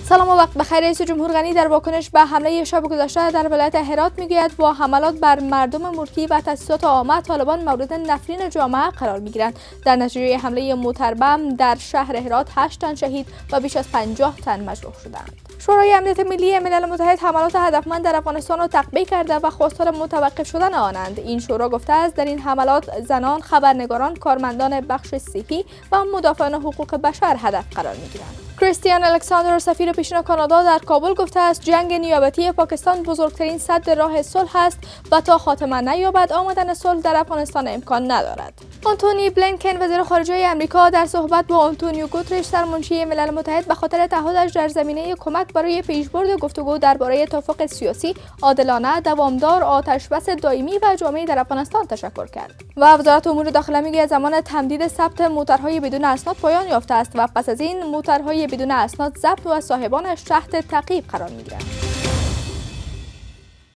سلام و وقت بخیر. رئیس جمهور غنی در واکنش به حمله شب گذشته در ولایت هرات میگوید با حملات بر مردم ملکی و تاسیسات عامه طالبان مورد نفرین جامعه قرار میگیرند. در نتیجه حمله موتر بم در شهر هرات 8 تن شهید و بیش از 50 تن مجروح شدند. شورای امنیت ملی ملل متحد حملات هدفمند در افغانستان را تقبیح کرده و خواستار متوقف شدن آنند. این شورا گفته است در این حملات زنان، خبرنگاران، کارمندان بخش صحی و مدافعان حقوق بشر هدف قرار میگیرند. کریستیان الکساندر سفیر پیشین کانادا در کابل گفته است جنگ نیابتی پاکستان بزرگترین سد راه صلح است و تا خاتمه نیابد آمدن صلح در افغانستان امکان ندارد. آنتونی بلینکن وزیر خارجه آمریکا در صحبت با آنتونیو گوترش سرمنشی ملل متحد به خاطر تعهدش در زمینه کمک برای پیشبرد گفتگو درباره توافق سیاسی عادلانه، دوامدار، آتشبس دائمی و جامع در افغانستان تشکر کرد. و وزارت امور داخله میگوید زمان تمدید ثبت موترهای بدون اسناد پایان یافته است و پس از این موترهای بدون اسناد ضبط و صاحبانش تحت تعقیب قرار میگیرند.